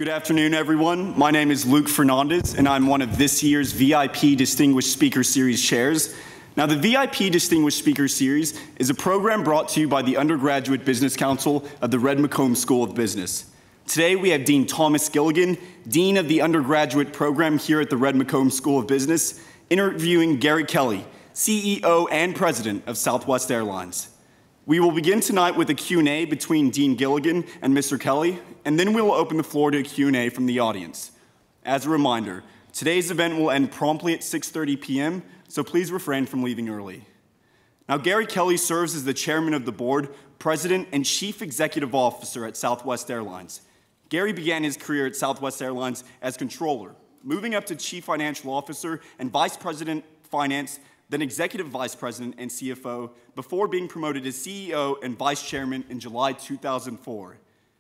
Good afternoon, everyone. My name is Luke Fernandez, and I'm one of this year's VIP Distinguished Speaker Series chairs. Now, the VIP Distinguished Speaker Series is a program brought to you by the Undergraduate Business Council of the Red McComb School of Business. Today, we have Dean Thomas Gilligan, Dean of the Undergraduate Program here at the Red McComb School of Business, interviewing Gary Kelly, CEO and President of Southwest Airlines. We will begin tonight with a Q&A between Dean Gilligan and Mr. Kelly, and then we will open the floor to a Q&A from the audience. As a reminder, today's event will end promptly at 6:30 p.m., so please refrain from leaving early. Now, Gary Kelly serves as the Chairman of the Board, President, and Chief Executive Officer at Southwest Airlines. Gary began his career at Southwest Airlines as Controller, moving up to Chief Financial Officer and Vice President Finance, then Executive Vice President and CFO, before being promoted as CEO and Vice Chairman in July 2004.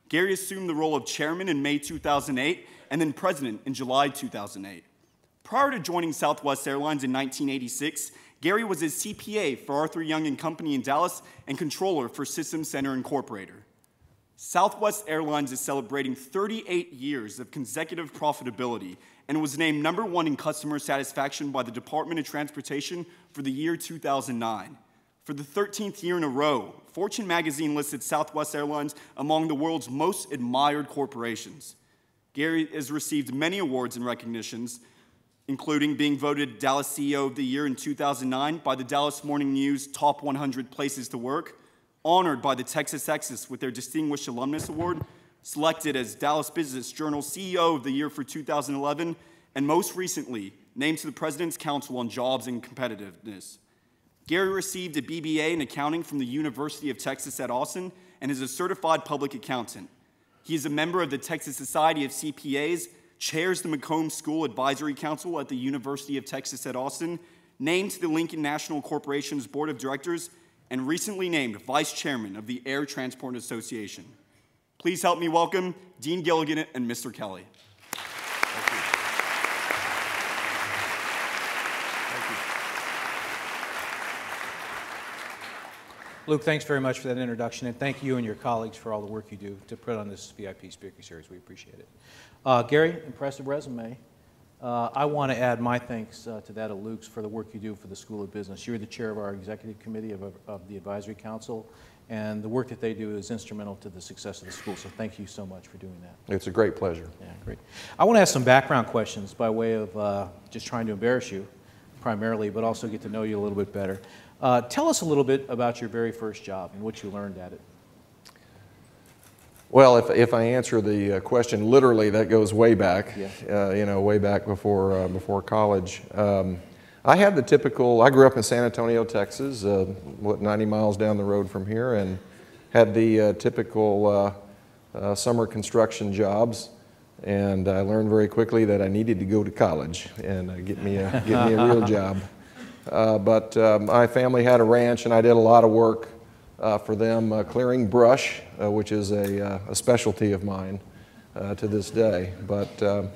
Gary assumed the role of Chairman in May 2008 and then President in July 2008. Prior to joining Southwest Airlines in 1986, Gary was a CPA for Arthur Young & Company in Dallas and Controller for Systems Center Incorporated. Southwest Airlines is celebrating 38 years of consecutive profitability and was named #1 in customer satisfaction by the Department of Transportation for the year 2009. For the 13th year in a row, Fortune magazine listed Southwest Airlines among the world's most admired corporations. Gary has received many awards and recognitions, including being voted Dallas CEO of the Year in 2009 by the Dallas Morning News Top 100 Places to Work, honored by the Texas Exes with their Distinguished Alumnus Award, selected as Dallas Business Journal CEO of the Year for 2011, and most recently, named to the President's Council on Jobs and Competitiveness. Gary received a BBA in accounting from the University of Texas at Austin and is a certified public accountant. He is a member of the Texas Society of CPAs, chairs the McComb School Advisory Council at the University of Texas at Austin, named to the Lincoln National Corporation's Board of Directors, and recently named Vice Chairman of the Air Transport Association. Please help me welcome Dean Gilligan and Mr. Kelly. Thank you. Luke, thanks very much for that introduction, and thank you and your colleagues for all the work you do to put on this VIP Speaker Series. We appreciate it. Gary, impressive resume. I want to add my thanks to that of Luke's for the work you do for the School of Business. You're the chair of our executive committee of the Advisory Council, and the work that they do is instrumental to the success of the school, so thank you so much for doing that. It's a great pleasure. Yeah, great. I want to ask some background questions by way of just trying to embarrass you, primarily, but also get to know you a little bit better. Tell us a little bit about your very first job and what you learned at it. Well, if I answer the question literally, that goes way back, yeah. Way back before college. I had the typical, I grew up in San Antonio, Texas, 90 miles down the road from here, and had the typical summer construction jobs. And I learned very quickly that I needed to go to college and get me a real job. But my family had a ranch, and I did a lot of work for them, clearing brush, which is a specialty of mine to this day. But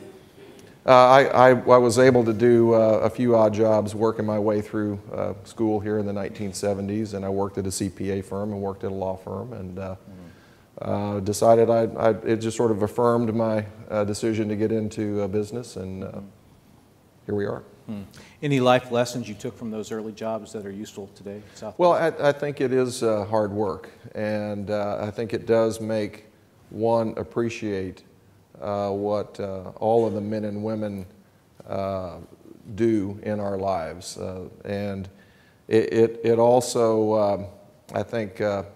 I was able to do a few odd jobs working my way through school here in the 1970s, and I worked at a CPA firm and worked at a law firm, and decided it just sort of affirmed my decision to get into business, and here we are. Any life lessons you took from those early jobs that are useful today at Southwest? Well, I think it is hard work, and I think it does make one appreciate what all of the men and women do in our lives. And it also, I think, at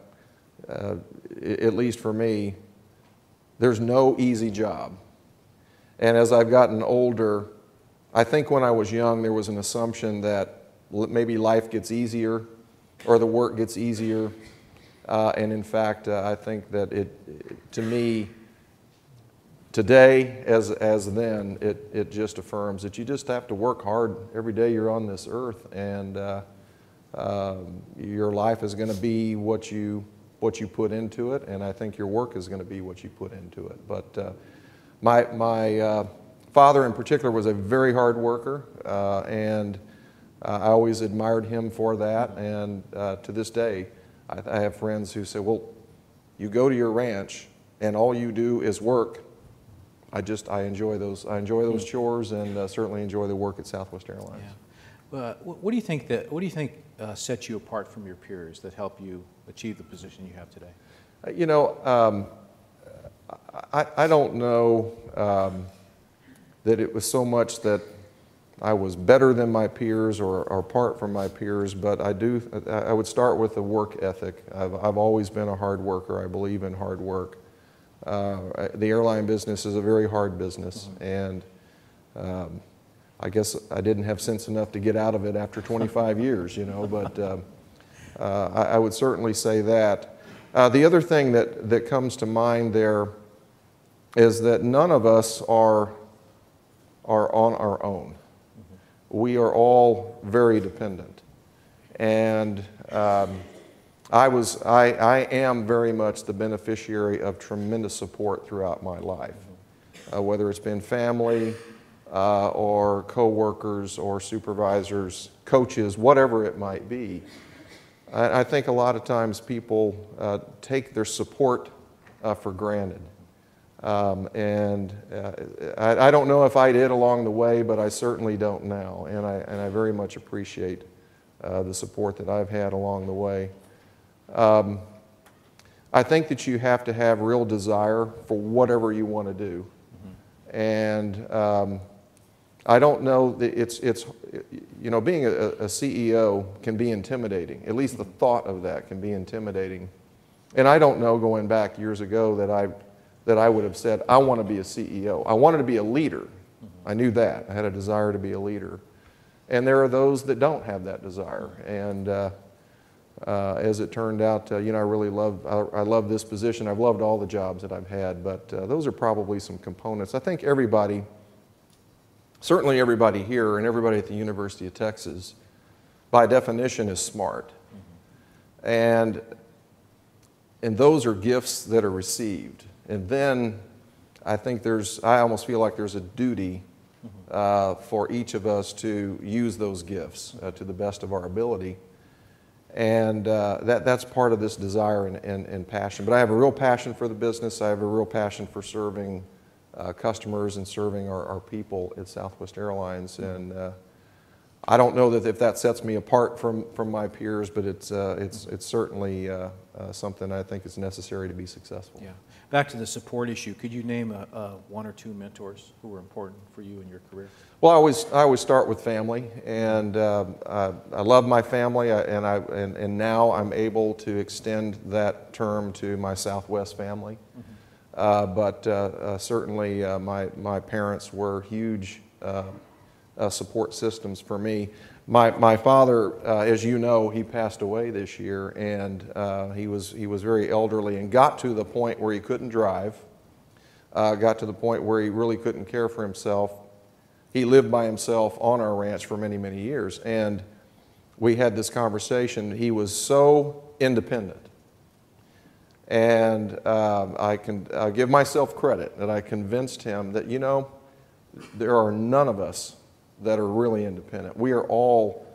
least for me, there's no easy job. And as I've gotten older, I think when I was young, there was an assumption that maybe life gets easier or the work gets easier. And in fact, I think that to me, today as then, it just affirms that you just have to work hard every day you're on this earth, and your life is going to be what you put into it, and I think your work is going to be what you put into it. But my father in particular was a very hard worker, and I always admired him for that, and to this day I have friends who say, well, you go to your ranch and all you do is work I enjoy those chores, and certainly enjoy the work at Southwest Airlines. Yeah. What do you think sets you apart from your peers that help you achieve the position you have today? You know, I don't know that it was so much that I was better than my peers or apart from my peers, but I would start with the work ethic. I've always been a hard worker. I believe in hard work. The airline business is a very hard business, and I guess I didn't have sense enough to get out of it after 25 years, you know, but I would certainly say that. The other thing that comes to mind there is that none of us are on our own. We are all very dependent, and I am very much the beneficiary of tremendous support throughout my life, whether it's been family or coworkers or supervisors, coaches, whatever it might be. I think a lot of times people take their support for granted. I don't know if I did along the way, but I certainly don't now, and I very much appreciate the support that I've had along the way. I think that you have to have real desire for whatever you want to do, and I don't know that you know, being a CEO can be intimidating. At least the thought of that can be intimidating, and I don't know, going back years ago, that I would have said, I want to be a CEO. I wanted to be a leader. I knew that. I had a desire to be a leader. And there are those that don't have that desire. And as it turned out, you know, I love this position. I've loved all the jobs that I've had, but those are probably some components. I think everybody, certainly everybody here and everybody at the University of Texas, by definition, is smart. And those are gifts that are received. And then I think I almost feel like there's a duty for each of us to use those gifts to the best of our ability. And that's part of this desire and passion. But I have a real passion for the business. I have a real passion for serving customers and serving our people at Southwest Airlines. And I don't know that if that sets me apart from my peers, but it's certainly something I think is necessary to be successful. Yeah. Back to the support issue, could you name one or two mentors who were important for you in your career? Well, I always start with family, and I love my family, and now I'm able to extend that term to my Southwest family. But certainly my parents were huge support systems for me. My father, as you know, he passed away this year, and he was very elderly and got to the point where he couldn't drive, got to the point where he really couldn't care for himself. He lived by himself on our ranch for many, many years, and we had this conversation. He was so independent, and I give myself credit that I convinced him that, you know, there are none of us that are really independent. We are all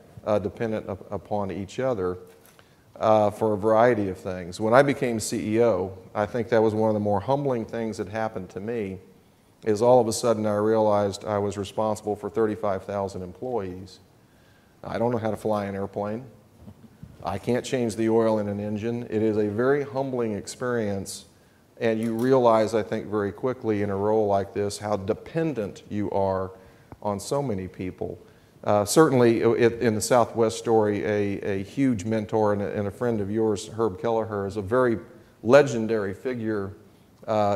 dependent upon each other for a variety of things. When I became CEO, I think that was one of the more humbling things that happened to me, is all of a sudden I realized I was responsible for 35,000 employees. I don't know how to fly an airplane. I can't change the oil in an engine. It is a very humbling experience, and you realize, I think, very quickly in a role like this how dependent you are on so many people. Certainly in the Southwest story, a huge mentor and a friend of yours, Herb Kelleher, is a very legendary figure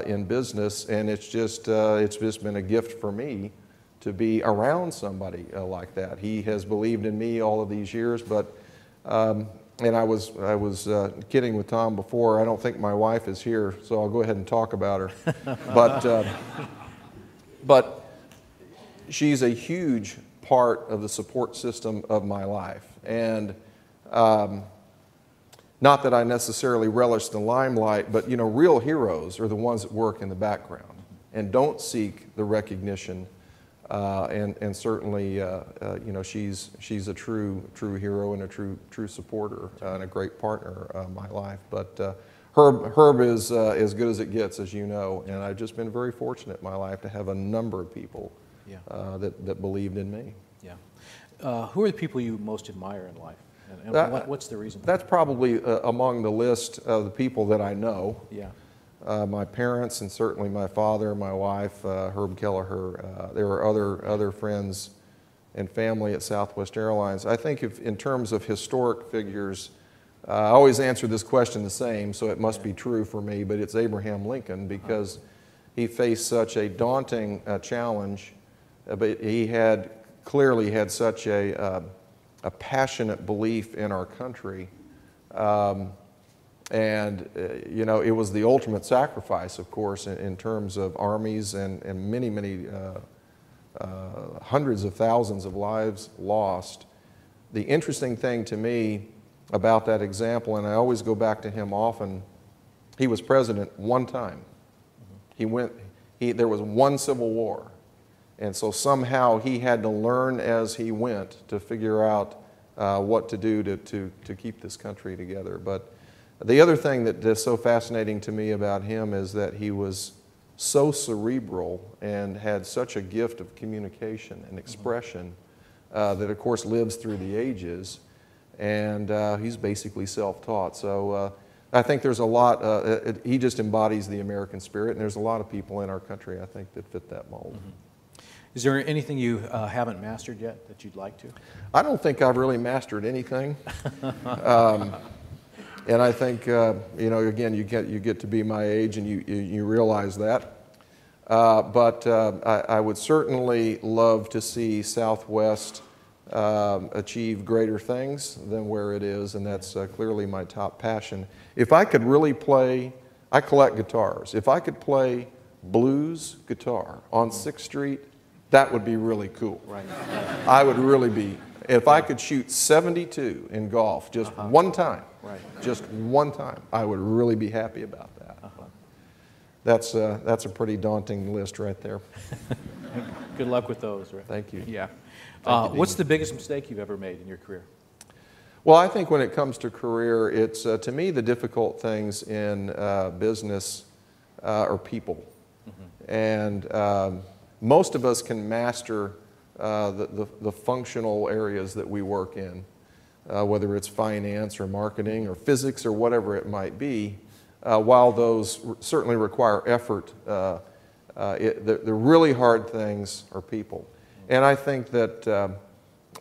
in business, and it's just been a gift for me to be around somebody like that. He has believed in me all of these years, but and I was kidding with Tom before. I don't think my wife is here, so I'll go ahead and talk about her. But she's a huge part of the support system of my life, and not that I necessarily relish the limelight, but, you know, real heroes are the ones that work in the background and don't seek the recognition. And certainly, you know, she's a true hero and a true supporter and a great partner in my life. But Herb is as good as it gets, as you know, and I've just been very fortunate in my life to have a number of people Yeah. that believed in me. Yeah. Who are the people you most admire in life? And what's the reason? That's probably among the list of the people that I know. Yeah. My parents and certainly my father, my wife, Herb Kelleher. There were other friends and family at Southwest Airlines. I think in terms of historic figures, I always answer this question the same, so it must be true for me, but it's Abraham Lincoln, because he faced such a daunting challenge, but he clearly had such a passionate belief in our country. And it was the ultimate sacrifice, of course, in terms of armies and many hundreds of thousands of lives lost. The interesting thing to me about that example, and I always go back to him often, he was president one time. There was one civil war. And so somehow he had to learn as he went to figure out what to do to keep this country together. But the other thing that is so fascinating to me about him is that he was so cerebral and had such a gift of communication and expression that, of course, lives through the ages. And he's basically self-taught. So I think there's a lot, he just embodies the American spirit, and there's a lot of people in our country, I think, that fit that mold. Mm-hmm. Is there anything you haven't mastered yet that you'd like to? I don't think I've really mastered anything. And I think, again, you get to be my age and you realize that. But I would certainly love to see Southwest achieve greater things than where it is, and that's clearly my top passion. If I could really play, I collect guitars. If I could play blues guitar on 6th Street, that would be really cool. Right. I would really be. If I could shoot 72 in golf just one time, just one time, I would really be happy about that. That's a pretty daunting list right there. Good luck with those. Right? Thank you. Yeah. Thank What's the biggest mistake you've ever made in your career? Well, I think when it comes to career, it's, to me, the difficult things in business are people. Mm-hmm. And most of us can master the functional areas that we work in, whether it's finance or marketing or physics or whatever it might be, while those certainly require effort. The really hard things are people. And I think that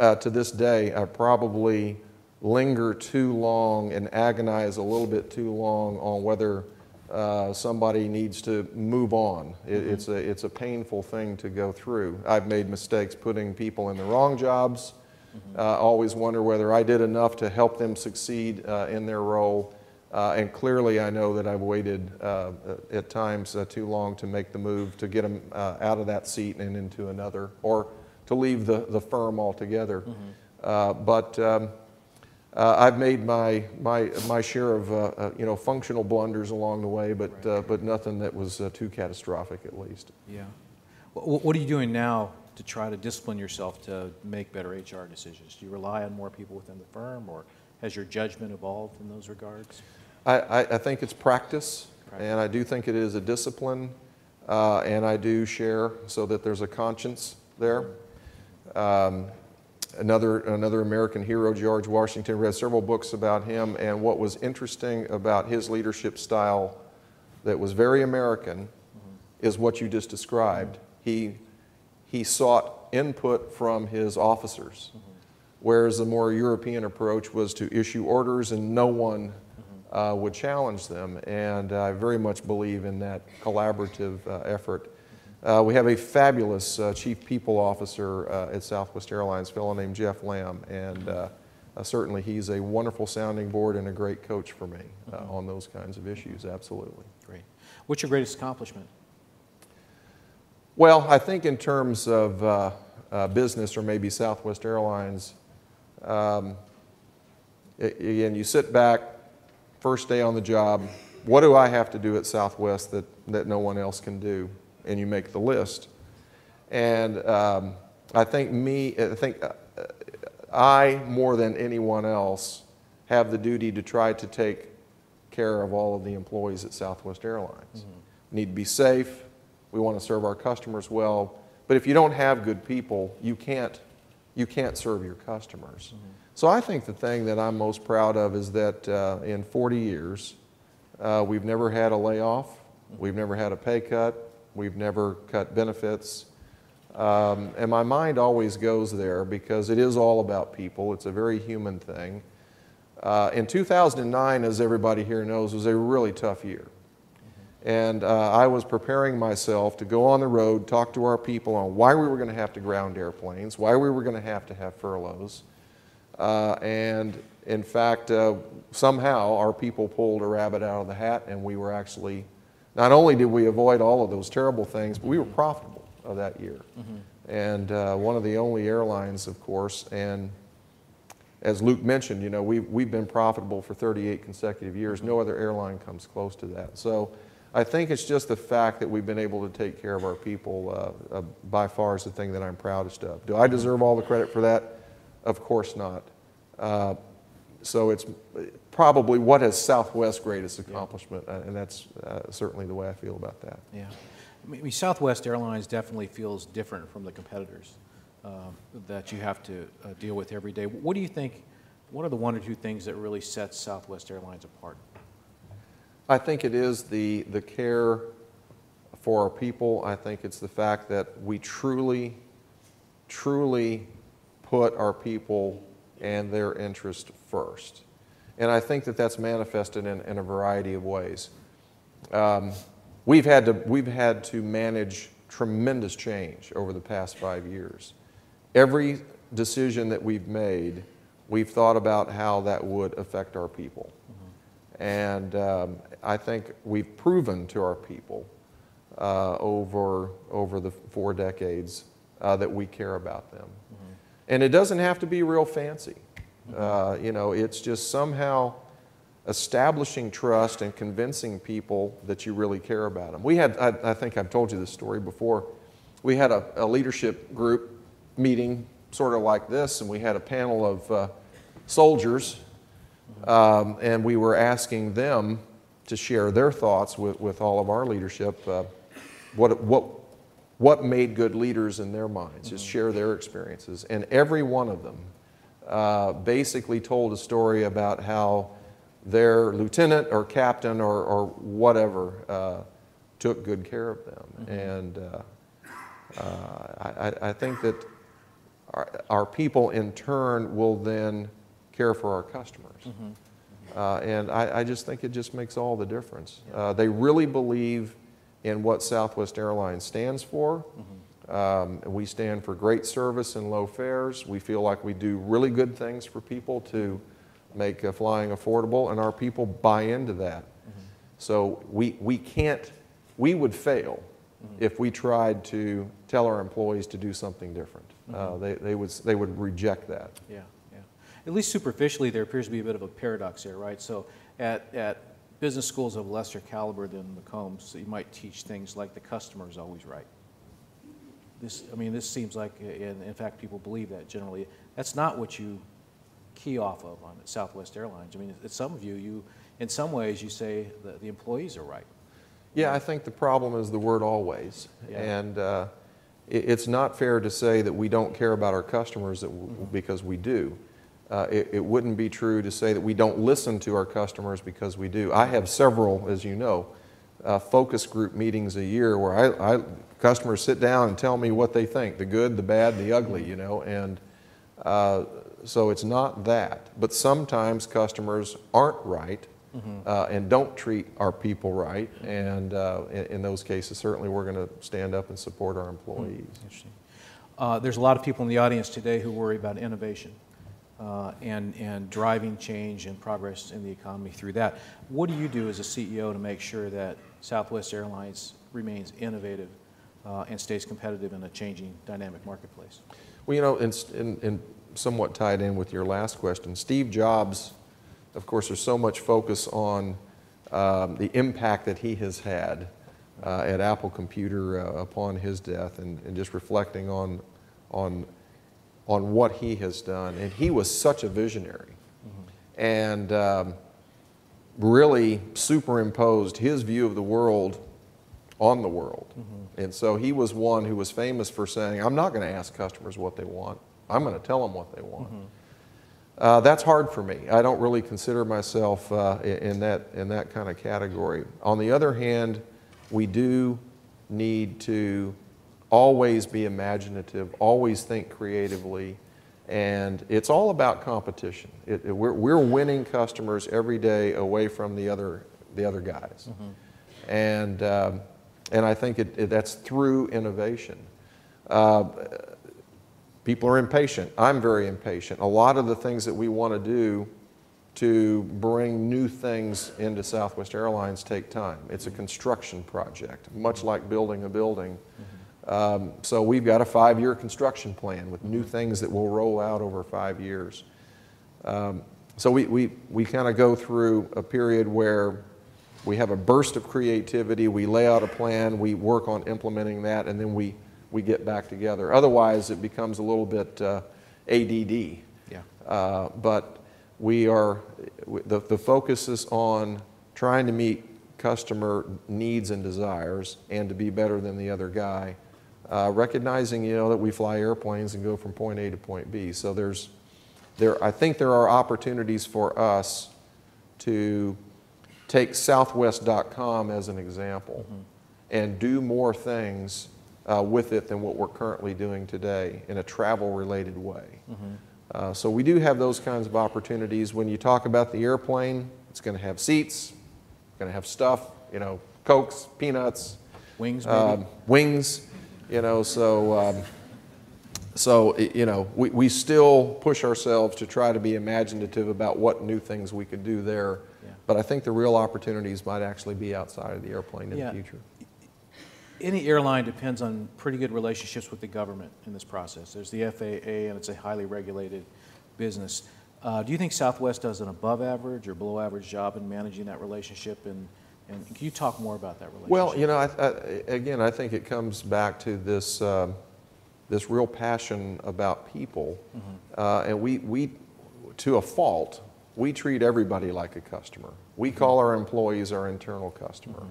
to this day, I probably linger too long and agonize a little bit too long on whether somebody needs to move on. It's a painful thing to go through. I've made mistakes putting people in the wrong jobs. Always wonder whether I did enough to help them succeed in their role. And clearly I know that I've waited at times too long to make the move to get them out of that seat and into another, or to leave the firm altogether. But I've made my share of functional blunders along the way, but nothing that was too catastrophic, at least. Yeah. What are you doing now to try to discipline yourself to make better HR decisions? Do you rely on more people within the firm, or has your judgment evolved in those regards? I think it's practice, and I do think it is a discipline, and I do share so that there's a conscience there. Another American hero, George Washington, read several books about him, and what was interesting about his leadership style that was very American is what you just described. He sought input from his officers, whereas the more European approach was to issue orders and no one would challenge them, and I very much believe in that collaborative effort. We have a fabulous Chief People Officer at Southwest Airlines, a fellow named Jeff Lamb, and certainly he's a wonderful sounding board and a great coach for me on those kinds of issues, absolutely. Great. What's your greatest accomplishment? Well, I think in terms of business, or maybe Southwest Airlines, again, you sit back, first day on the job, what do I have to do at Southwest that no one else can do? And you make the list. And I think I, more than anyone else, have the duty to try to take care of all of the employees at Southwest Airlines. We need to be safe. We want to serve our customers well. But if you don't have good people, you can't serve your customers. So I think the thing that I'm most proud of is that in 40 years, we've never had a layoff. We've never had a pay cut. We've never cut benefits. And my mind always goes there because it is all about people. It's a very human thing. In 2009, as everybody here knows, was a really tough year. And I was preparing myself to go on the road, talk to our people on why we were going to have to ground airplanes, why we were going to have furloughs. And in fact, somehow our people pulled a rabbit out of the hat, and we were actually, not only did we avoid all of those terrible things, but we were profitable of that year. And one of the only airlines, of course, and as Luke mentioned, you know, we've been profitable for 38 consecutive years. No other airline comes close to that. So I think it's just the fact that we've been able to take care of our people by far is the thing that I'm proudest of. Do I deserve all the credit for that? Of course not. So it's probably what is Southwest's greatest accomplishment, and that's certainly the way I feel about that. Yeah. I mean, Southwest Airlines definitely feels different from the competitors that you have to deal with every day. What do you think, what are the one or two things that really sets Southwest Airlines apart? I think it is the care for our people. I think it's the fact that we truly put our people and their interest first. And I think that that's manifested in a variety of ways. We've had to manage tremendous change over the past 5 years. Every decision that we've made, we've thought about how that would affect our people. And I think we've proven to our people over the 4 decades that we care about them. And it doesn't have to be real fancy. You know, it's just somehow establishing trust and convincing people that you really care about them. We had, I think I've told you this story before, we had a leadership group meeting sort of like this, and we had a panel of soldiers, and we were asking them to share their thoughts with all of our leadership, what made good leaders in their minds, just share their experiences. And every one of them basically told a story about how their lieutenant or captain or whatever took good care of them. And I think that our people in turn will then care for our customers. And I just think it just makes all the difference. They really believe in what Southwest Airlines stands for. We stand for great service and low fares. We feel like we do really good things for people to make flying affordable, and our people buy into that. So we would fail if we tried to tell our employees to do something different. They would reject that. Yeah. At least superficially, there appears to be a bit of a paradox here, right? So at business schools of lesser caliber than McCombs, you might teach things like the customer is always right. This seems like, in fact, people believe that generally. That's not what you key off of on Southwest Airlines. I mean, at some of you, in some ways, you say that the employees are right. Yeah, I think the problem is the word always. And it's not fair to say that we don't care about our customers because we do. It wouldn't be true to say that we don't listen to our customers because we do. I have several, as you know, focus group meetings a year where customers sit down and tell me what they think, the good, the bad, the ugly, you know, and so it's not that. But sometimes customers aren't right and don't treat our people right, and in those cases, certainly we're going to stand up and support our employees. Interesting. There's a lot of people in the audience today who worry about innovation. And driving change and progress in the economy through that. What do you do as a CEO to make sure that Southwest Airlines remains innovative and stays competitive in a changing, dynamic marketplace? Well, you know, and somewhat tied in with your last question, Steve Jobs, of course, there's so much focus on the impact that he has had at Apple Computer upon his death, and just reflecting on what he has done. And he was such a visionary. And really superimposed his view of the world on the world. And so he was one who was famous for saying, I'm not going to ask customers what they want. I'm going to tell them what they want. That's hard for me. I don't really consider myself in that kind of category. On the other hand, we do need to always be imaginative, always think creatively, and it's all about competition. We're winning customers every day away from the other guys, and I think that's through innovation. People are impatient. I'm very impatient. A lot of the things that we want to do to bring new things into Southwest Airlines take time. It's a construction project, much like building a building. So we've got a 5-year construction plan with new things that will roll out over 5 years. So we kind of go through a period where we have a burst of creativity, we lay out a plan, we work on implementing that, and then we get back together. Otherwise, it becomes a little bit ADD. Yeah. But the focus is on trying to meet customer needs and desires and to be better than the other guy, recognizing, that we fly airplanes and go from point A to point B. So I think there are opportunities for us to take Southwest.com as an example and do more things with it than what we're currently doing today in a travel-related way. So we do have those kinds of opportunities. When you talk about the airplane, it's going to have seats, it's going to have stuff, Cokes, peanuts. Wings, maybe? Wings, we still push ourselves to try to be imaginative about what new things we could do there. Yeah. But I think the real opportunities might actually be outside of the airplane in the future. Any airline depends on pretty good relationships with the government in this process. There's the FAA, and it's a highly regulated business. Do you think Southwest does an above average or below average job in managing that relationship? And can you talk more about that relationship? Well, again, I think it comes back to this real passion about people. And we, to a fault, we treat everybody like a customer. We call our employees our internal customer.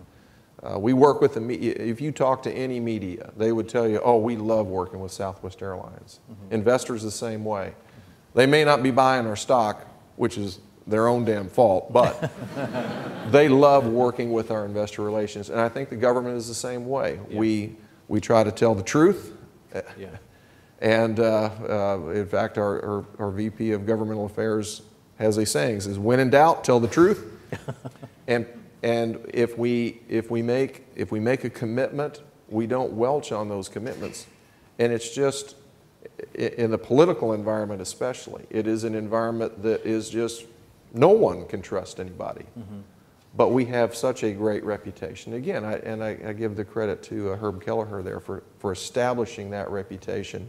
We work with the media. If you talk to any media, they would tell you, oh, we love working with Southwest Airlines. Investors the same way. They may not be buying our stock, which is their own damn fault, but they love working with our investor relations. And I think the government is the same way. Yeah. We try to tell the truth. Yeah. And in fact, our VP of Governmental Affairs has a saying, says, when in doubt, tell the truth. And if we make a commitment, we don't welch on those commitments. And it's just, in the political environment especially, it is an environment that is just, no one can trust anybody. But we have such a great reputation. Again, I give the credit to Herb Kelleher there for establishing that reputation,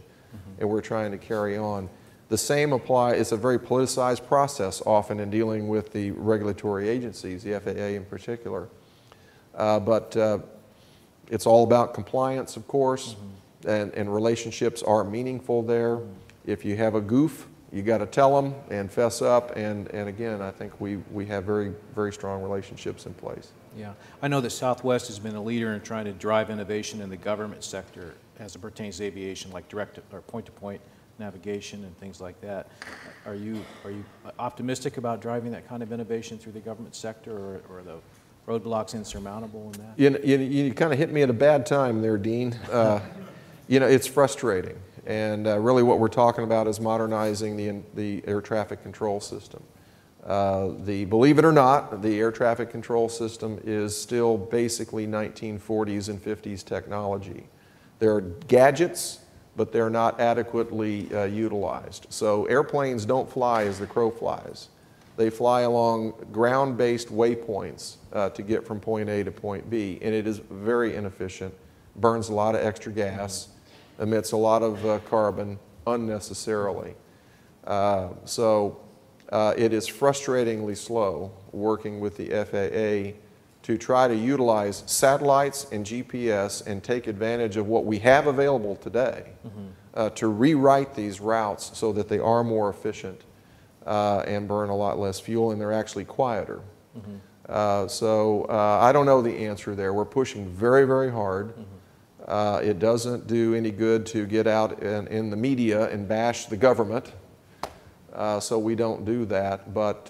and we're trying to carry on. The same applies, it's a very politicized process often in dealing with the regulatory agencies, the FAA in particular. But it's all about compliance, of course, and relationships are meaningful there. If you have a goof, you got to tell them and fess up, and again, I think we have very, very strong relationships in place. Yeah, I know that Southwest has been a leader in trying to drive innovation in the government sector as it pertains to aviation, like direct or point-to-point navigation and things like that. Are you optimistic about driving that kind of innovation through the government sector, or the roadblocks insurmountable in that? You kind of hit me at a bad time there, Dean. It's frustrating, and really what we're talking about is modernizing the air traffic control system. Believe it or not, the air traffic control system is still basically 1940s and 50s technology. There are gadgets, but they're not adequately utilized. So airplanes don't fly as the crow flies. They fly along ground-based waypoints to get from point A to point B, and it is very inefficient, burns a lot of extra gas, emits a lot of carbon unnecessarily. So it is frustratingly slow working with the FAA to try to utilize satellites and GPS and take advantage of what we have available today to rewrite these routes so that they are more efficient and burn a lot less fuel, and they're actually quieter. I don't know the answer there. We're pushing very, very hard. It doesn't do any good to get out in the media and bash the government, so we don't do that. But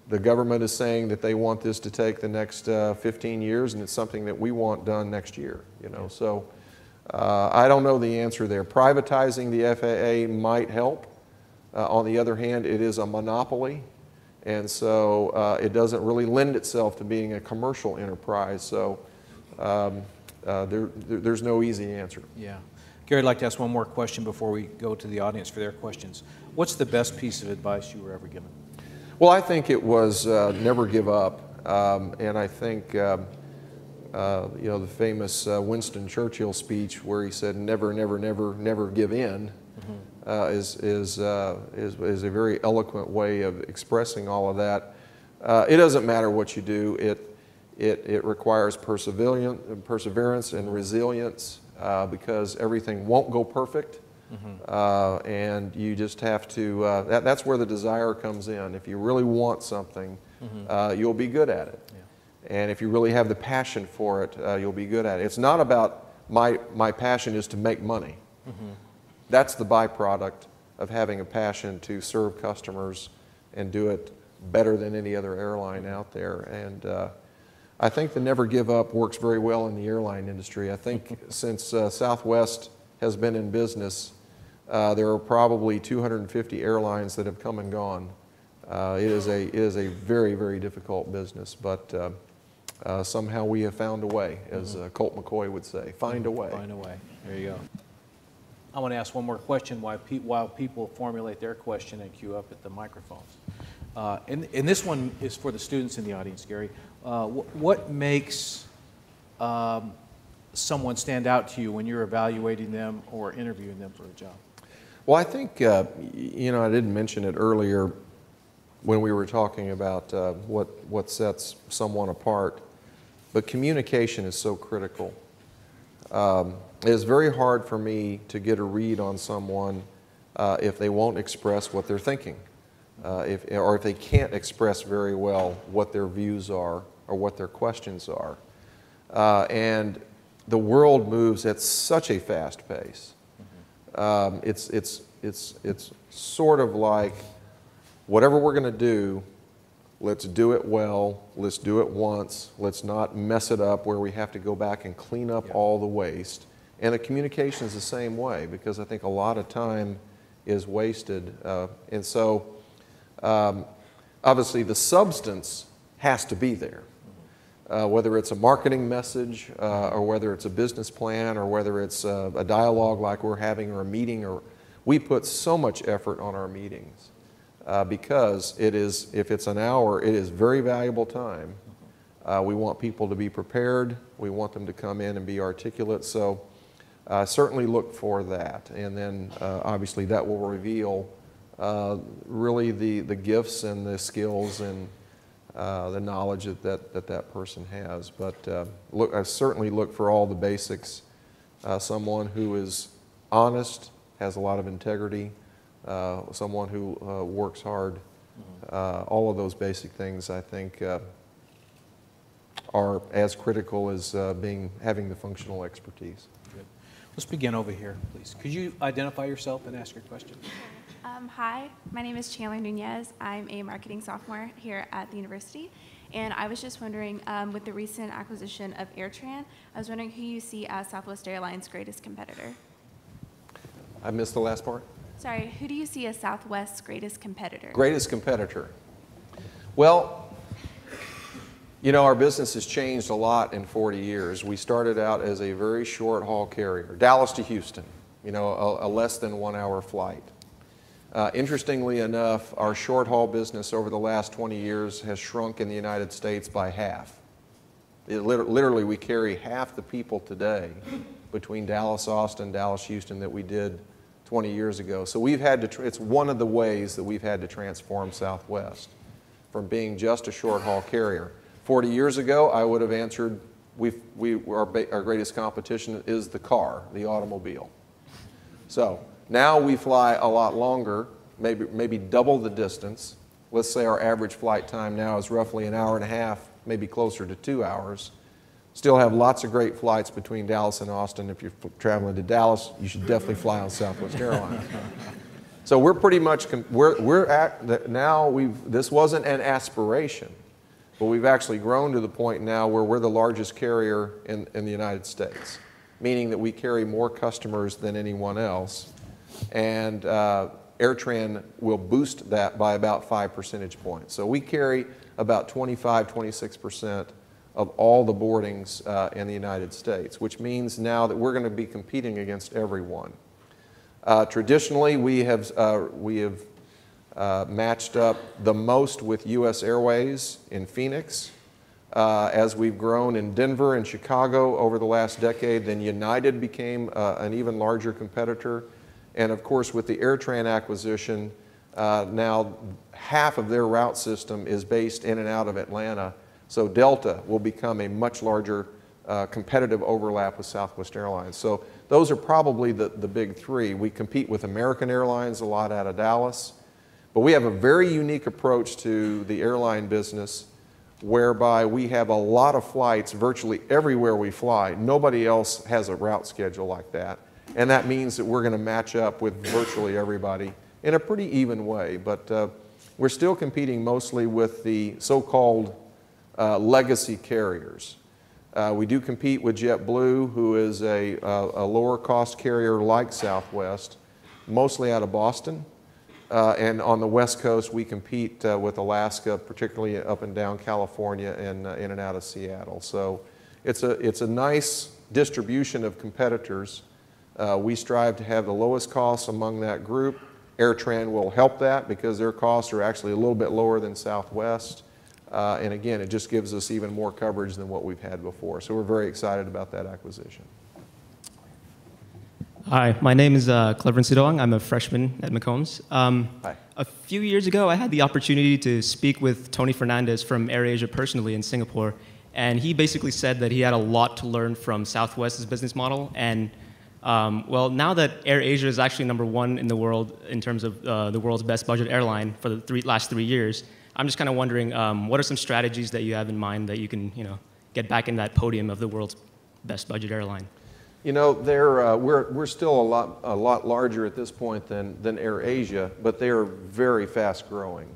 the government is saying that they want this to take the next 15 years, and it's something that we want done next year. So I don't know the answer there. Privatizing the FAA might help. On the other hand, it is a monopoly, and so it doesn't really lend itself to being a commercial enterprise. So there's no easy answer. Yeah. Gary, I'd like to ask one more question before we go to the audience for their questions. What's the best piece of advice you were ever given? Well, I think it was never give up, and I think the famous Winston Churchill speech where he said never, never, never, never give in is a very eloquent way of expressing all of that. It doesn't matter what you do. It requires perseverance and resilience because everything won't go perfect. And you just have to, that's where the desire comes in. If you really want something, you'll be good at it. Yeah. And if you really have the passion for it, you'll be good at it. It's not about my passion is to make money. That's the byproduct of having a passion to serve customers and do it better than any other airline out there. And I think the never give up works very well in the airline industry. I think since Southwest has been in business, there are probably 250 airlines that have come and gone. It is a very, very difficult business, but somehow we have found a way, as Colt McCoy would say, find a way. Find a way. There you go. I want to ask one more question while people formulate their question and queue up at the microphones. And this one is for the students in the audience, Gary. What makes someone stand out to you when you're evaluating them or interviewing them for a job? Well, I think, I didn't mention it earlier when we were talking about what sets someone apart, but communication is so critical. It is very hard for me to get a read on someone if they won't express what they're thinking, or if they can't express very well what their views are or what their questions are. And the world moves at such a fast pace. It's sort of like whatever we're going to do, let's do it well, let's do it once, let's not mess it up where we have to go back and clean up all the waste. And the communication is the same way, because I think a lot of time is wasted. And so obviously the substance has to be there. Whether it's a marketing message or whether it's a business plan or whether it's a dialogue like we're having or a meeting, or we put so much effort on our meetings because it is, if it's an hour, it is very valuable time. We want people to be prepared. We want them to come in and be articulate. So certainly look for that. And then obviously that will reveal really the gifts and the skills and the knowledge that person has. But I certainly look for all the basics. Someone who is honest, has a lot of integrity, someone who works hard. All of those basic things, I think, are as critical as having the functional expertise. Good. Let's begin over here, please. Could you identify yourself and ask your question? Hi, my name is Chandler Nunez. I'm a marketing sophomore here at the university. And I was just wondering, with the recent acquisition of AirTran, I was wondering who you see as Southwest Airlines' greatest competitor. I missed the last part. Sorry, who do you see as Southwest's greatest competitor? Greatest competitor. Well, our business has changed a lot in 40 years. We started out as a very short haul carrier, Dallas to Houston, a less than 1 hour flight. Interestingly enough, our short haul business over the last 20 years has shrunk in the United States by half. Literally, we carry half the people today between Dallas, Austin, Dallas, Houston that we did 20 years ago. So we've had to, it's one of the ways that we've had to transform Southwest from being just a short haul carrier. 40 years ago, I would have answered, our greatest competition is the car, the automobile. So now we fly a lot longer, maybe double the distance, let's say our average flight time now is roughly an hour and a half, maybe closer to 2 hours. Still have lots of great flights between Dallas and Austin. If you're traveling to Dallas, you should definitely fly on Southwest Airlines. So we're pretty much, we're at, now this wasn't an aspiration, but we've actually grown to the point now where we're the largest carrier in the United States, meaning that we carry more customers than anyone else. And AirTran will boost that by about 5 percentage points. So we carry about 25, 26% of all the boardings in the United States, which means now that we're going to be competing against everyone. Traditionally, we have matched up the most with U.S. Airways in Phoenix. As we've grown in Denver and Chicago over the last decade, then United became an even larger competitor. And of course, with the AirTran acquisition, now half of their route system is based in and out of Atlanta. So Delta will become a much larger competitive overlap with Southwest Airlines. So those are probably the big three. We compete with American Airlines a lot out of Dallas. But we have a very unique approach to the airline business whereby we have a lot of flights virtually everywhere we fly. Nobody else has a route schedule like that. And that means that we're going to match up with virtually everybody in a pretty even way. But we're still competing mostly with the so-called legacy carriers. We do compete with JetBlue, who is a lower cost carrier like Southwest, mostly out of Boston. And on the West Coast, we compete with Alaska, particularly up and down California and in and out of Seattle. So it's a nice distribution of competitors. We strive to have the lowest costs among that group. AirTran will help that because their costs are actually a little bit lower than Southwest. And again, it just gives us even more coverage than what we've had before. So we're very excited about that acquisition. Hi, my name is Cleverin Sidoang. I'm a freshman at McCombs. Hi. A few years ago, I had the opportunity to speak with Tony Fernandez from AirAsia personally in Singapore. And he basically said that he had a lot to learn from Southwest's business model. And well, now that AirAsia is actually #1 in the world in terms of the world's best budget airline for the last 3 years, I'm just kind of wondering, what are some strategies that you have in mind that you can, get back in that podium of the world's best budget airline? You know, we're still a lot larger at this point than AirAsia, but they are very fast growing.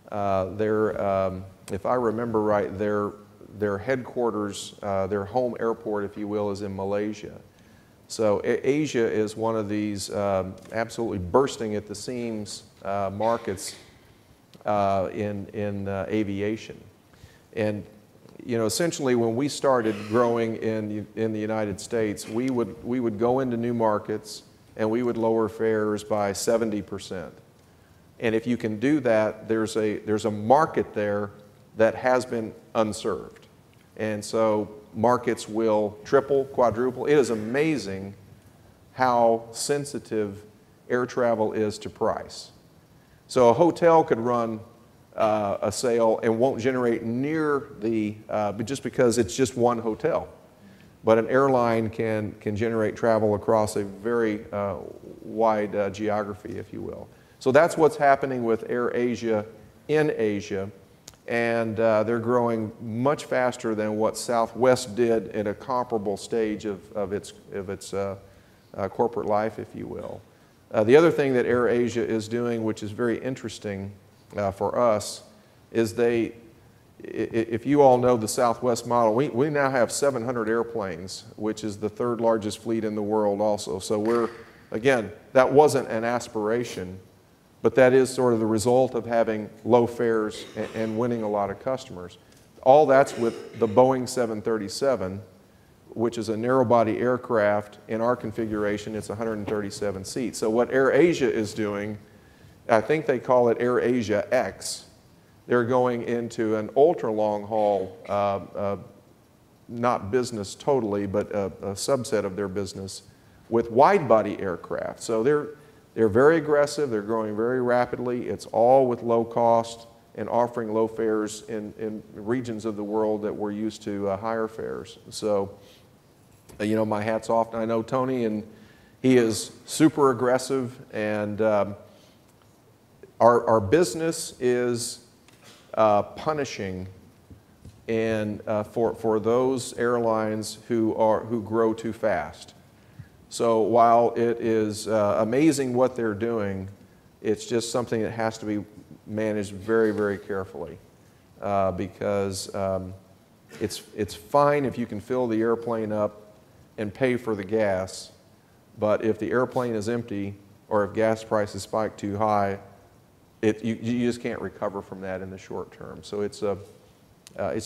If I remember right, their headquarters, their home airport, if you will, is in Malaysia. So Asia is one of these absolutely bursting at the seams markets in aviation. And essentially when we started growing in the United States, we would go into new markets and we would lower fares by 70%. And if you can do that, there's a market there that has been unserved. And so markets will triple, quadruple. It is amazing how sensitive air travel is to price. So a hotel could run a sale and won't generate near but just because it's just one hotel. But an airline can generate travel across a very wide geography, if you will. So that's what's happening with AirAsia in Asia. And they're growing much faster than what Southwest did at a comparable stage of its corporate life, if you will. The other thing that AirAsia is doing, which is very interesting for us, is if you all know the Southwest model, we now have 700 airplanes, which is the 3rd largest fleet in the world also. So again, that wasn't an aspiration, but that is sort of the result of having low fares and winning a lot of customers. All that's with the Boeing 737, which is a narrow-body aircraft. In our configuration, it's 137 seats. So what AirAsia is doing, I think they call it AirAsia X. They're going into an ultra-long haul, not business totally, but a subset of their business with wide-body aircraft. So they're very aggressive. They're growing very rapidly. It's all with low cost and offering low fares in regions of the world that we're used to higher fares. So, my hat's off. I know Tony, and he is super aggressive, and our business is punishing for those airlines who grow too fast. So while it is amazing what they're doing, it's just something that has to be managed very, very carefully because it's fine if you can fill the airplane up and pay for the gas, but if the airplane is empty or if gas prices spike too high, you just can't recover from that in the short term. So it's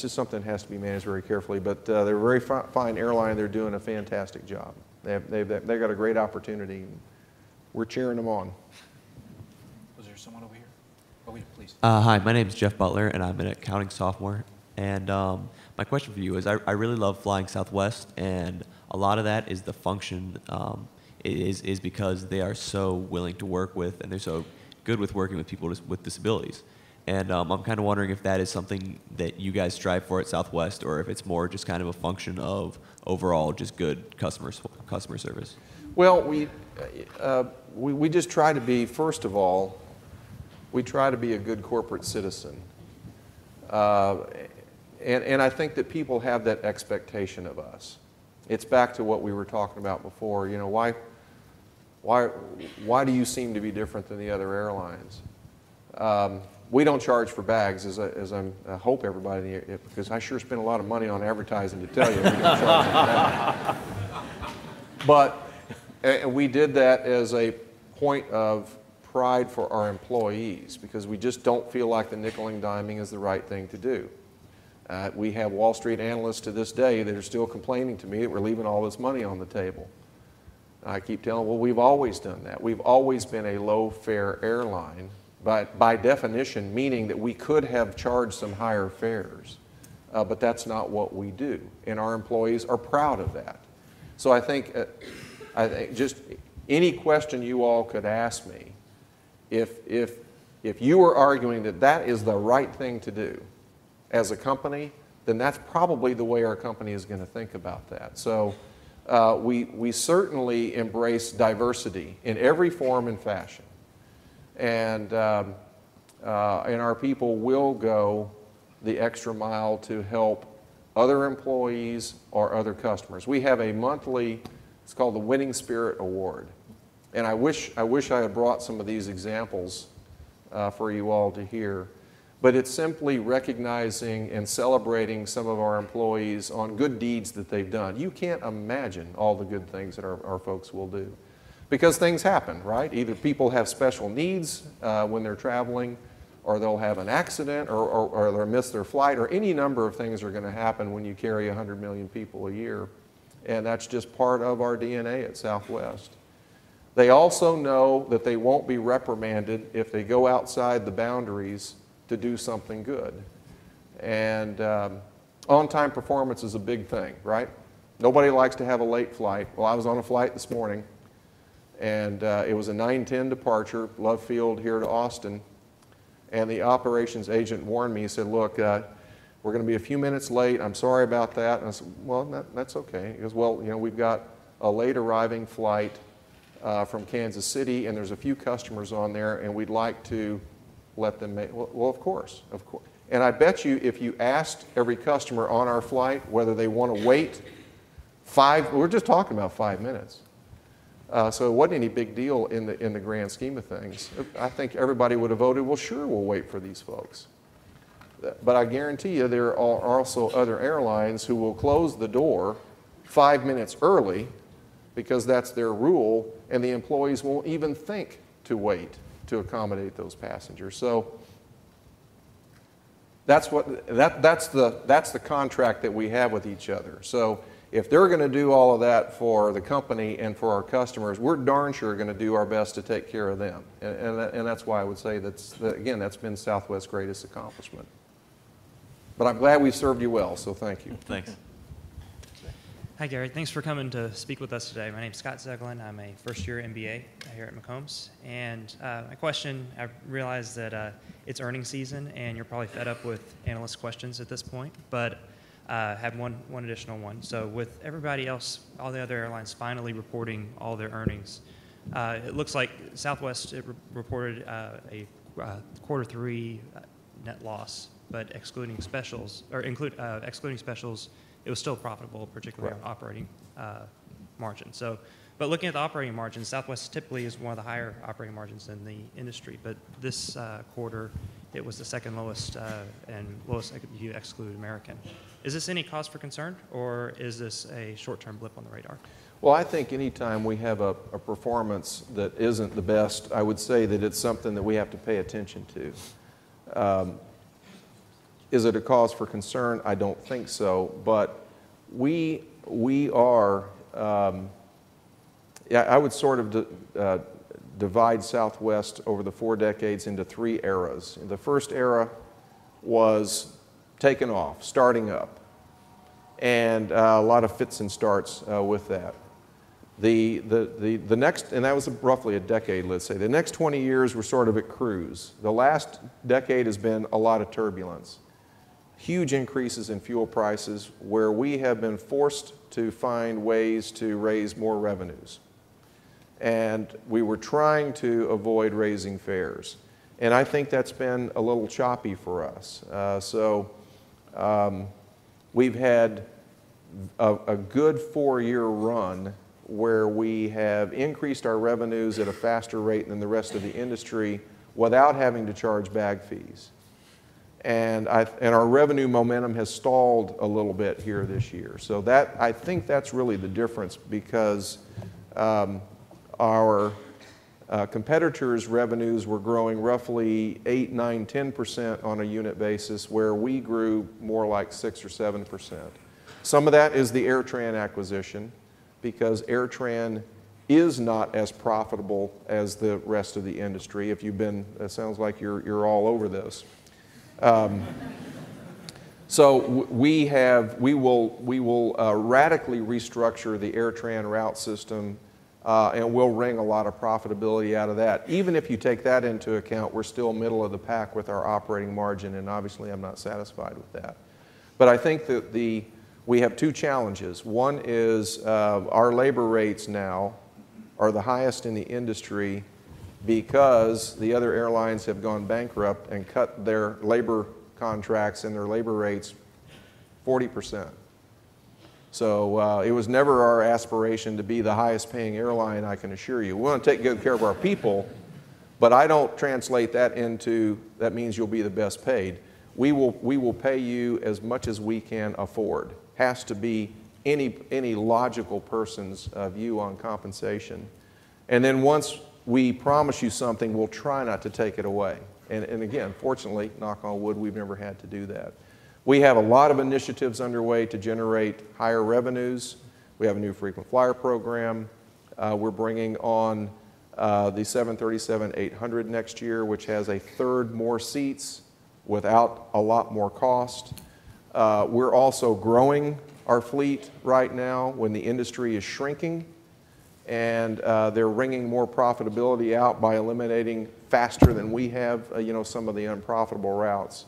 just something that has to be managed very carefully. But they're a very fine airline. They're doing a fantastic job. They've got a great opportunity. We're cheering them on. Was there someone over here? Oh, wait, please. Hi, my name is Jeff Butler, and I'm an accounting sophomore. And my question for you is, I really love flying Southwest, and a lot of that is the function is because they are so willing to work with, and they're so good with working with people with disabilities. And I'm kind of wondering if that is something that you guys strive for at Southwest, or if it's more just kind of a function of overall just good customer service. Well, we just try to be, first of all, we try to be a good corporate citizen. And I think that people have that expectation of us. It's back to what we were talking about before. You know, why do you seem to be different than the other airlines? We don't charge for bags, as I hope everybody, because I sure spend a lot of money on advertising to tell you we don't charge for bags. But we did that as a point of pride for our employees, because we just don't feel like the nickel and diming is the right thing to do. We have Wall Street analysts to this day that are still complaining to me that we're leaving all this money on the table. I keep telling them, well, we've always done that. We've always been a low-fare airline, but by definition, meaning that we could have charged some higher fares. But that's not what we do, and our employees are proud of that. So I think just any question you all could ask me, if you were arguing that that is the right thing to do as a company, then that's probably the way our company is going to think about that. So we certainly embrace diversity in every form and fashion. And our people will go the extra mile to help other employees or other customers. We have a monthly, it's called the Winning Spirit Award. And I wish I had brought some of these examples for you all to hear. But it's simply recognizing and celebrating some of our employees on good deeds that they've done. You can't imagine all the good things that our folks will do. Because things happen, right? Either people have special needs when they're traveling, or they'll have an accident, or they'll miss their flight, or any number of things are going to happen when you carry 100 million people a year. And that's just part of our DNA at Southwest. They also know that they won't be reprimanded if they go outside the boundaries to do something good. And on-time performance is a big thing, right? Nobody likes to have a late flight. Well, I was on a flight this morning, and it was a 9:10 departure, Love Field here to Austin, and the operations agent warned me. He said, look, we're going to be a few minutes late. I'm sorry about that. And I said, well, that's okay. He goes, well, you know, we've got a late arriving flight from Kansas City, and there's a few customers on there, and we'd like to let them make, well, of course. And I bet you if you asked every customer on our flight whether they want to wait we're just talking about 5 minutes. So it wasn't any big deal in the grand scheme of things. I think everybody would have voted, well, sure, we'll wait for these folks. But I guarantee you there are also other airlines who will close the door 5 minutes early because that's their rule, and the employees won't even think to wait to accommodate those passengers. So that's the contract that we have with each other. So if they're going to do all of that for the company and for our customers, we're darn sure going to do our best to take care of them. And that's why I would say that's been Southwest's greatest accomplishment. But I'm glad we served you well, so thank you. Thanks. Hi, Gary. Thanks for coming to speak with us today. My name's Scott Zeglin. I'm a first-year MBA here at McCombs. And my question, I realize that it's earnings season, and you're probably fed up with analyst questions at this point, but I have one additional one. So with everybody else, all the other airlines finally reporting all their earnings, it looks like Southwest reported a quarter three net loss, but excluding specials, or excluding specials, it was still profitable, particularly on operating margin. So, but looking at the operating margins, Southwest typically is one of the higher operating margins in the industry, but this quarter, it was the second lowest and lowest if you exclude American. Is this any cause for concern, or is this a short-term blip on the radar? Well, I think anytime we have a performance that isn't the best, I would say that it's something that we have to pay attention to. Is it a cause for concern? I don't think so, but we are, I would sort of divide Southwest over the 4 decades into 3 eras. The first era was taking off, starting up, and a lot of fits and starts with that. The next, and that was roughly a decade, let's say. The next 20 years were sort of at cruise. The last decade has been a lot of turbulence. Huge increases in fuel prices where we have been forced to find ways to raise more revenues. And we were trying to avoid raising fares. And I think that's been a little choppy for us. We've had a good 4-year run where we have increased our revenues at a faster rate than the rest of the industry without having to charge bag fees. And our revenue momentum has stalled a little bit here this year. So I think that's really the difference, because our competitors' revenues were growing roughly 8, 9, 10% on a unit basis, where we grew more like 6 or 7%. Some of that is the AirTran acquisition, because AirTran is not as profitable as the rest of the industry. If you've been, it sounds like you're all over this. So we will radically restructure the AirTran route system, and we'll wring a lot of profitability out of that. Even if you take that into account, we're still middle of the pack with our operating margin, and obviously I'm not satisfied with that. But I think that we have 2 challenges. One is our labor rates now are the highest in the industry because the other airlines have gone bankrupt and cut their labor contracts and their labor rates 40%. So it was never our aspiration to be the highest paying airline, I can assure you. We want to take good care of our people, but I don't translate that into, that means you'll be the best paid. We will pay you as much as we can afford. Has to be any logical person's view on compensation. And then once we promise you something, we'll try not to take it away. And again, fortunately, knock on wood, we've never had to do that. We have a lot of initiatives underway to generate higher revenues. We have a new frequent flyer program. We're bringing on the 737-800 next year, which has a third more seats without a lot more cost. We're also growing our fleet right now when the industry is shrinking, and they're wringing more profitability out by eliminating faster than we have, some of the unprofitable routes.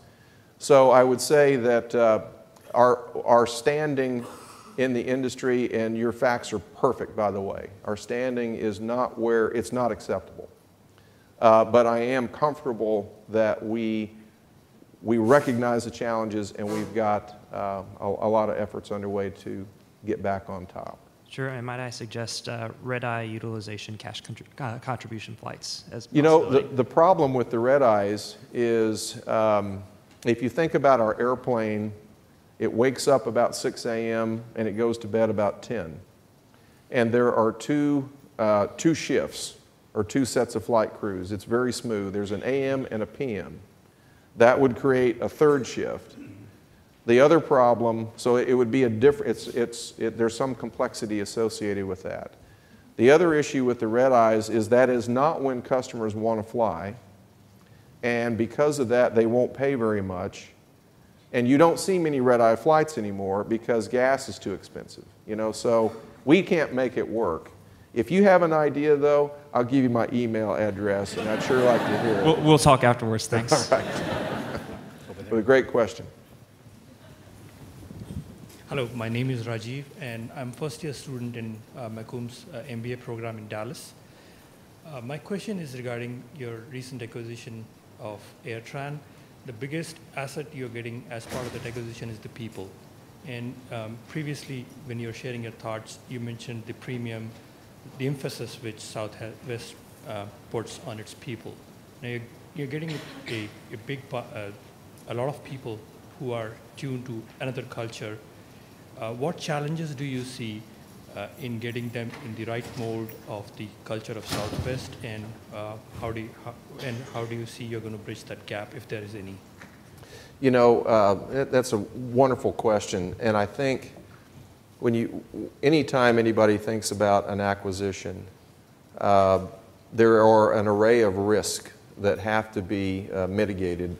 So I would say that our standing in the industry, and your facts are perfect, by the way, our standing is not where it's not acceptable. But I am comfortable that we recognize the challenges, and we've got a lot of efforts underway to get back on top. Sure, and might I suggest red-eye utilization cash contribution flights as the problem with the red-eyes is if you think about our airplane, it wakes up about 6 a.m. and it goes to bed about 10. And there are two shifts, or 2 sets of flight crews. It's very smooth. There's an AM and a PM. That would create a 3rd shift. The other problem, so it would be a different, there's some complexity associated with that. The other issue with the red-eyes is that is not when customers want to fly, and because of that, they won't pay very much. And you don't see many red-eye flights anymore because gas is too expensive, so we can't make it work. If you have an idea, though, I'll give you my email address, and I'd sure like to hear it. We'll talk afterwards, thanks. All right. Well, a great question. Hello, my name is Rajiv, and I'm first-year student in Macomb's MBA program in Dallas. My question is regarding your recent acquisition of AirTran, the biggest asset you're getting as part of that acquisition is the people. And previously, when you were sharing your thoughts, you mentioned the premium, the emphasis which Southwest puts on its people. Now you're getting a lot of people who are tuned to another culture. What challenges do you see in getting them in the right mold of the culture of Southwest, and how do you see you're going to bridge that gap, if there is any? You know, that's a wonderful question, and I think anytime anybody thinks about an acquisition, there are an array of risks that have to be mitigated,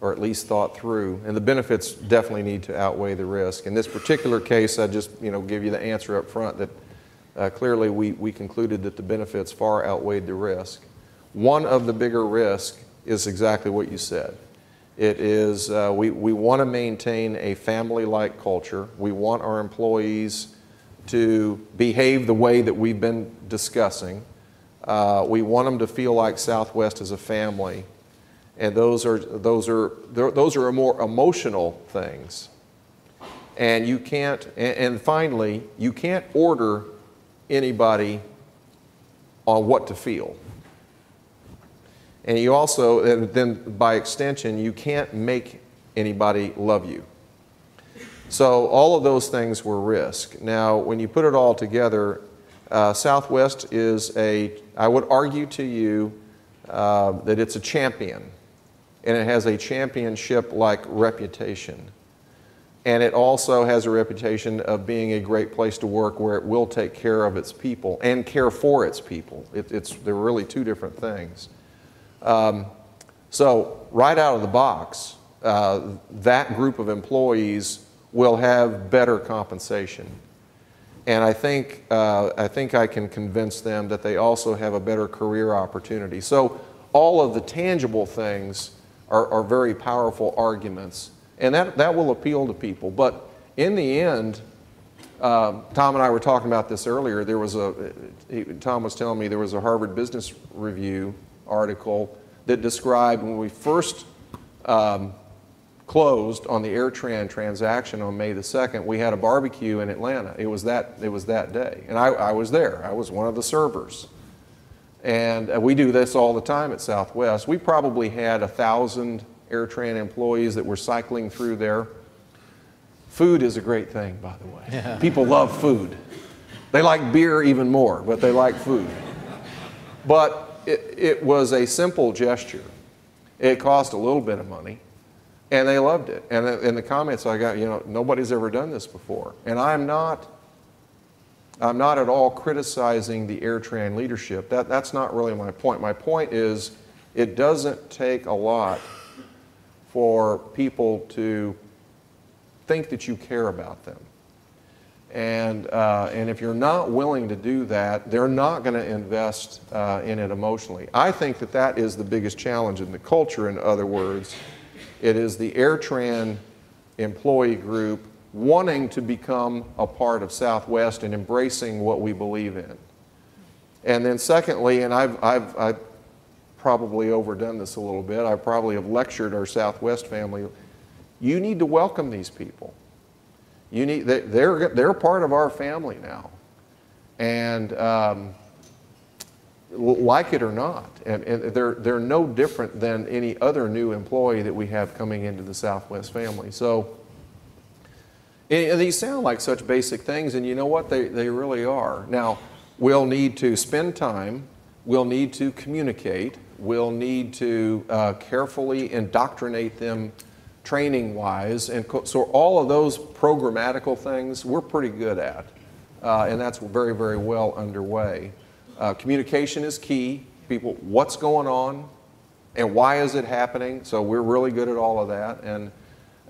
or at least thought through, and the benefits definitely need to outweigh the risk. In this particular case, I just give you the answer up front that clearly we concluded that the benefits far outweighed the risk. One of the bigger risks is exactly what you said. It is, we want to maintain a family-like culture. We want our employees to behave the way that we've been discussing. We want them to feel like Southwest is a family, and those are more emotional things. And you can't, and finally, you can't order anybody on what to feel. And you also, and then by extension, you can't make anybody love you. So all of those things were risk. Now, when you put it all together, Southwest is I would argue to you that it's a champion, and it has a championship-like reputation. And it also has a reputation of being a great place to work where it will take care of its people and care for its people. They're really two different things. So right out of the box, that group of employees will have better compensation. And I think I can convince them that they also have a better career opportunity. So all of the tangible things are very powerful arguments. And that will appeal to people. But in the end, Tom and I were talking about this earlier. Tom was telling me there was a Harvard Business Review article that described when we first closed on the AirTran transaction on May the 2nd, we had a barbecue in Atlanta. It was that day. And I was there. I was one of the servers. And we do this all the time at Southwest. We probably had 1,000 AirTran employees that were cycling through there. Food is a great thing, by the way. Yeah. People love food. They like beer even more, but they like food. But it was a simple gesture. It cost a little bit of money, and they loved it. And in the comments I got, nobody's ever done this before. And I'm not at all criticizing the AirTran leadership. That's not really my point. My point is it doesn't take a lot for people to think that you care about them. And if you're not willing to do that, they're not going to invest in it emotionally. I think that is the biggest challenge in the culture, in other words. It is the AirTran employee group wanting to become a part of Southwest and embracing what we believe in. And then secondly, and I've probably overdone this a little bit, I probably have lectured our Southwest family, you need to welcome these people. They're part of our family now, and like it or not, and they're no different than any other new employee that we have coming into the Southwest family. So, and these sound like such basic things, and you know what? They really are. Now, we'll need to spend time. We'll need to communicate. We'll need to carefully indoctrinate them training-wise, and so all of those programmatical things we're pretty good at, and that's very, very well underway. Communication is key. People, what's going on, and why is it happening? So we're really good at all of that,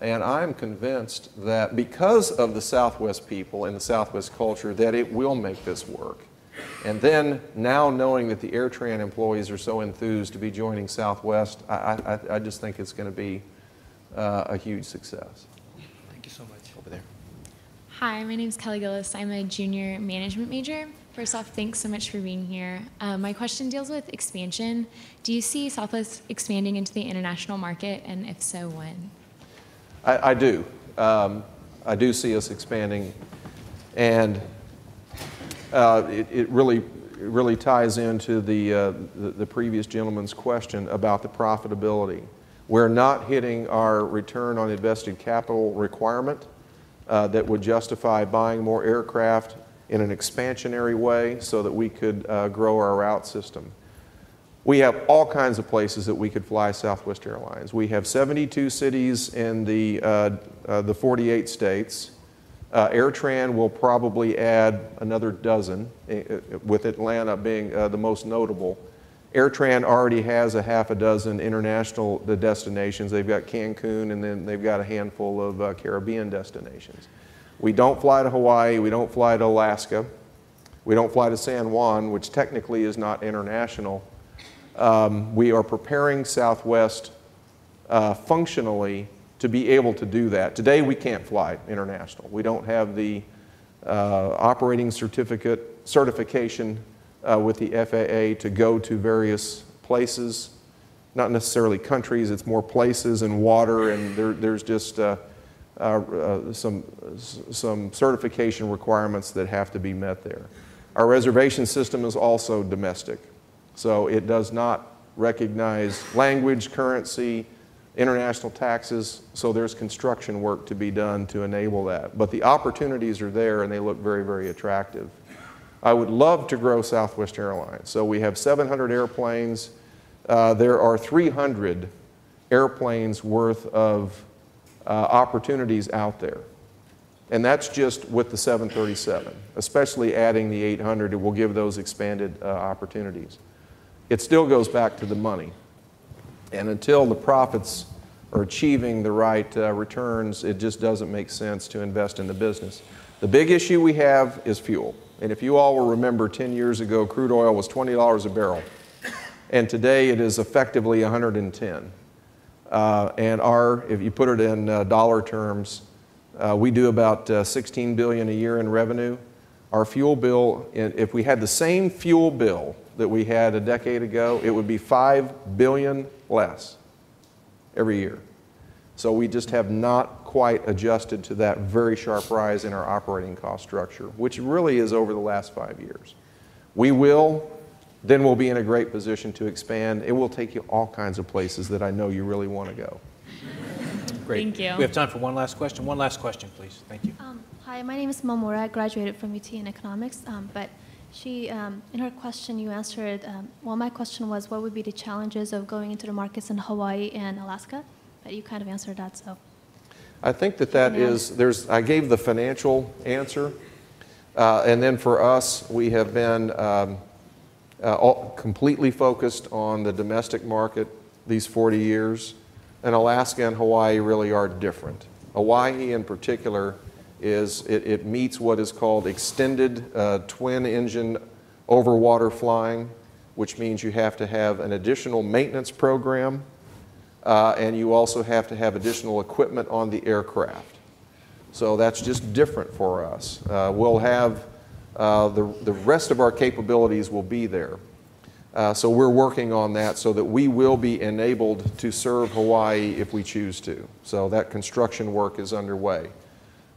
and I'm convinced that because of the Southwest people and the Southwest culture, that it will make this work. And then now knowing that the AirTran employees are so enthused to be joining Southwest, I just think it's going to be a huge success. Thank you so much. Over there. Hi, my name is Kelly Gillis. I'm a junior management major. First off, thanks so much for being here. My question deals with expansion. Do you see Southwest expanding into the international market, and if so, when? I do. I do see us expanding, and it really ties into the previous gentleman's question about the profitability. We're not hitting our return on invested capital requirement that would justify buying more aircraft in an expansionary way so that we could grow our route system. We have all kinds of places that we could fly Southwest Airlines. We have 72 cities in the 48 states. AirTran will probably add another dozen, with Atlanta being the most notable. AirTran already has a half a dozen international destinations. They've got Cancun, and then they've got a handful of Caribbean destinations. We don't fly to Hawaii. We don't fly to Alaska. We don't fly to San Juan, which technically is not international. We are preparing Southwest functionally to be able to do that. Today, we can't fly international. We don't have the operating certification with the FAA to go to various places, not necessarily countries, it's more places and water, and there's just some certification requirements that have to be met there. Our reservation system is also domestic, so it does not recognize language, currency, international taxes, so there's construction work to be done to enable that. But the opportunities are there, and they look very, very attractive. I would love to grow Southwest Airlines. So we have 700 airplanes. There are 300 airplanes worth of opportunities out there. And that's just with the 737, especially adding the 800, it will give those expanded opportunities. It still goes back to the money. And until the profits are achieving the right returns, it just doesn't make sense to invest in the business. The big issue we have is fuel. And if you all will remember, 10 years ago, crude oil was $20 a barrel. And today it is effectively $110. And if you put it in dollar terms, we do about $16 billion a year in revenue. Our fuel bill, if we had the same fuel bill that we had a decade ago, it would be $5 billion less every year. So we just have not quite adjusted to that very sharp rise in our operating cost structure, which really is over the last 5 years. We will, then we'll be in a great position to expand. It will take you all kinds of places that I know you really want to go. Great. Thank you. We have time for one last question. One last question, please. Thank you. Hi, my name is Momura. I graduated from UT in economics, but she, in her question, you answered, well, my question was, what would be the challenges of going into the markets in Hawaii and Alaska? But you kind of answered that, so. I think that is, I gave the financial answer, and then for us, we have been completely focused on the domestic market these 40 years, and Alaska and Hawaii really are different. Hawaii in particular it meets what is called extended twin engine over water flying, which means you have to have an additional maintenance program, and you also have to have additional equipment on the aircraft. So that's just different for us. We'll have the rest of our capabilities will be there. So we're working on that so that we will be enabled to serve Hawaii if we choose to. So that construction work is underway.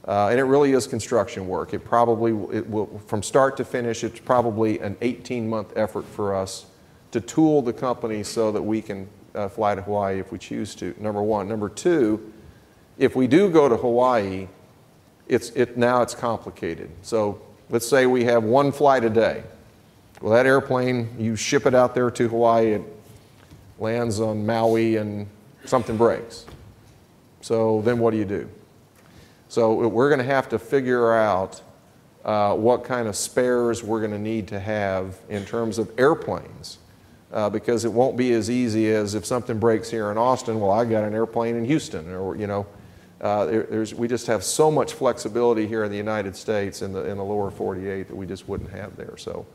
And it really is construction work. It will, from start to finish, it's probably an 18-month effort for us to tool the company so that we can fly to Hawaii if we choose to, number one. Number two, if we do go to Hawaii, now it's complicated. So let's say we have one flight a day. Well, that airplane, you ship it out there to Hawaii, it lands on Maui and something breaks. So then what do you do? So we're going to have to figure out what kind of spares we're going to need to have in terms of airplanes. Because it won't be as easy as if something breaks here in Austin, well, I got an airplane in Houston, or, you know, we just have so much flexibility here in the United States in the lower 48 that we just wouldn't have there. So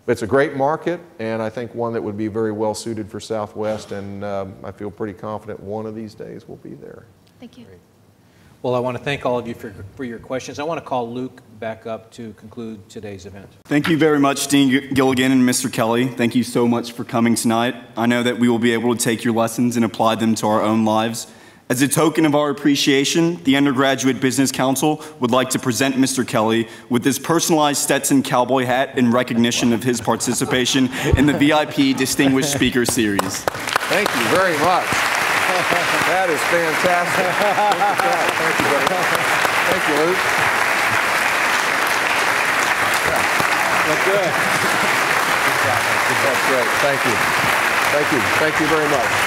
it's a great market, and I think one that would be very well suited for Southwest, and I feel pretty confident one of these days we'll be there. Thank you. Great. Well, I want to thank all of you for your questions. I want to call Luke back up to conclude today's event. Thank you very much, Dean Gilligan and Mr. Kelly. Thank you so much for coming tonight. I know that we will be able to take your lessons and apply them to our own lives. As a token of our appreciation, the Undergraduate Business Council would like to present Mr. Kelly with this personalized Stetson cowboy hat in recognition of his participation in the VIP Distinguished Speaker Series. Thank you very much. That is fantastic. Thank you, buddy. Thank you, Luke. Look good. That's great. Thank you. Thank you. Thank you very much.